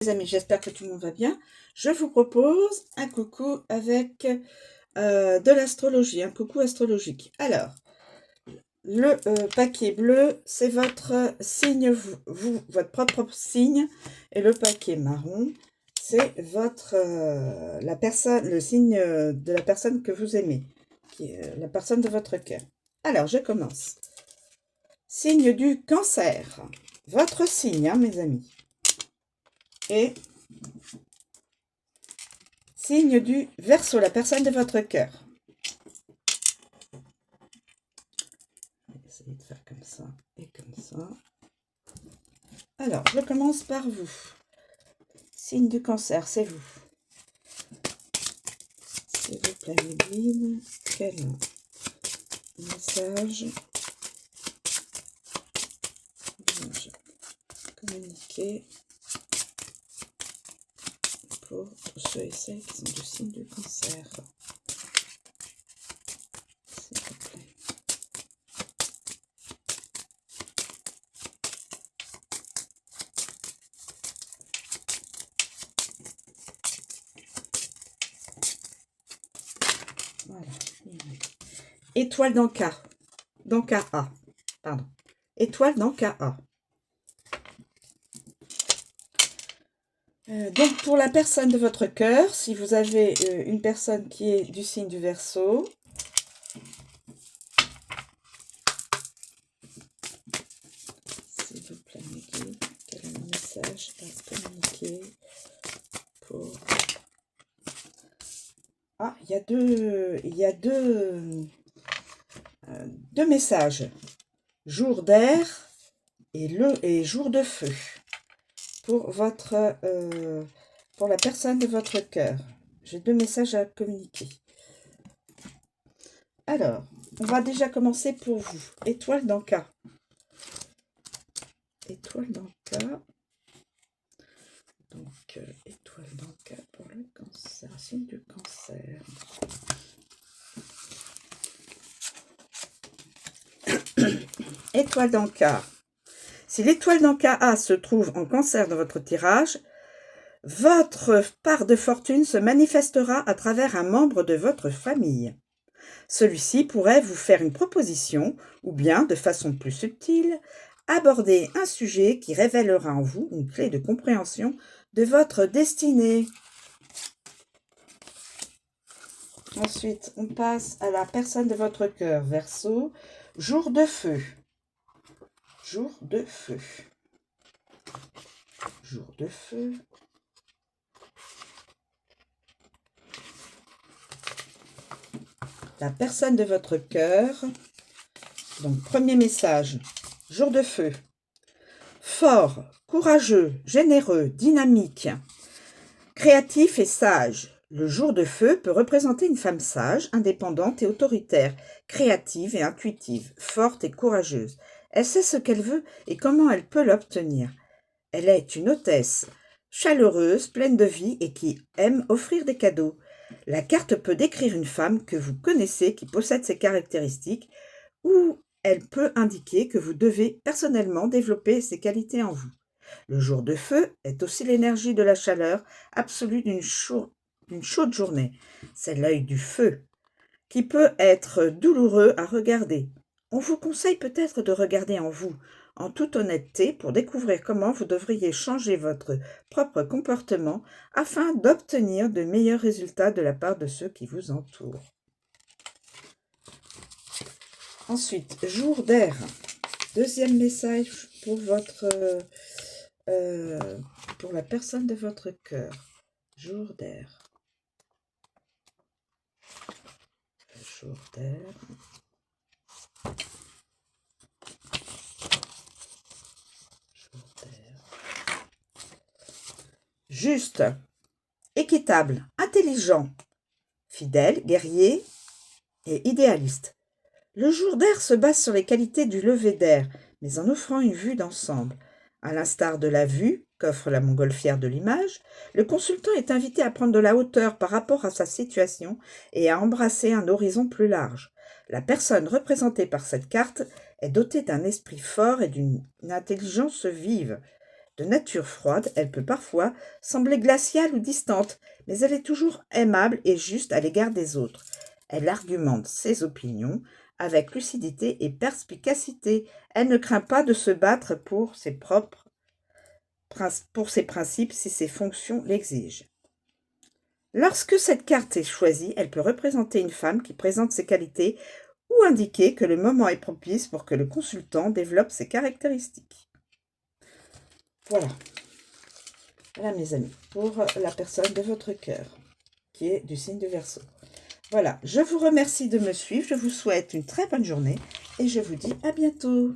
Les amis, j'espère que tout le monde va bien. Je vous propose un coucou avec de l'astrologie, un coucou astrologique. Alors, le paquet bleu, c'est votre signe, votre propre signe, et le paquet marron, c'est votre la personne, le signe de la personne que vous aimez, qui est la personne de votre cœur. Alors, je commence. Signe du Cancer, votre signe, hein, mes amis. Et signe du Verseau, la personne de votre cœur. Je vais essayer de faire comme ça et comme ça. Alors, je commence par vous. Signe du Cancer, c'est vous. S'il vous plaît, mes guides, quel message dois-je communiquer pour ceux et celles qui sont du signe du Cancer? S'il vous plaît. Voilà. Étoile dans K. Dans KA. Pardon. Étoile dans KA. Donc, pour la personne de votre cœur, si vous avez une personne qui est du signe du Verseau, s'il vous plaît, mes guides, quel est le message à communiquer pour... Ah, il y a deux messages. Jour d'air et jour de feu. Pour la personne de votre cœur. J'ai deux messages à communiquer. Alors, on va déjà commencer pour vous. Étoile dans K. Étoile dans K. Donc, étoile dans K pour le Cancer. Signe du Cancer. Étoile dans K. Si l'étoile dans KA se trouve en Cancer dans votre tirage, votre part de fortune se manifestera à travers un membre de votre famille. Celui-ci pourrait vous faire une proposition ou bien, de façon plus subtile, aborder un sujet qui révélera en vous une clé de compréhension de votre destinée. Ensuite, on passe à la personne de votre cœur, Verseau, jour de feu. Jour de feu. Jour de feu. La personne de votre cœur. Donc, premier message. Jour de feu. Fort, courageux, généreux, dynamique, créatif et sage. Le jour de feu peut représenter une femme sage, indépendante et autoritaire, créative et intuitive, forte et courageuse. Elle sait ce qu'elle veut et comment elle peut l'obtenir. Elle est une hôtesse, chaleureuse, pleine de vie et qui aime offrir des cadeaux. La carte peut décrire une femme que vous connaissez qui possède ces caractéristiques ou elle peut indiquer que vous devez personnellement développer ces qualités en vous. Le jour de feu est aussi l'énergie de la chaleur absolue d'une chaude journée. C'est l'œil du feu, qui peut être douloureux à regarder. On vous conseille peut-être de regarder en vous, en toute honnêteté, pour découvrir comment vous devriez changer votre propre comportement afin d'obtenir de meilleurs résultats de la part de ceux qui vous entourent. Ensuite, jour d'air. Deuxième message pour pour la personne de votre cœur. Jour d'air. Jour d'air. Jour d'air. Juste, équitable, intelligent, fidèle, guerrier et idéaliste. Le jour d'air se base sur les qualités du lever d'air, mais en offrant une vue d'ensemble. À l'instar de la vue qu'offre la montgolfière de l'image, le consultant est invité à prendre de la hauteur par rapport à sa situation et à embrasser un horizon plus large. La personne représentée par cette carte est dotée d'un esprit fort et d'une intelligence vive. De nature froide, elle peut parfois sembler glaciale ou distante, mais elle est toujours aimable et juste à l'égard des autres. Elle argumente ses opinions avec lucidité et perspicacité. Elle ne craint pas de se battre pour ses principes si ses fonctions l'exigent. Lorsque cette carte est choisie, elle peut représenter une femme qui présente ses qualités ou indiquer que le moment est propice pour que le consultant développe ses caractéristiques. Voilà. Voilà mes amis, pour la personne de votre cœur, qui est du signe de Verseau. Voilà, je vous remercie de me suivre, je vous souhaite une très bonne journée et je vous dis à bientôt.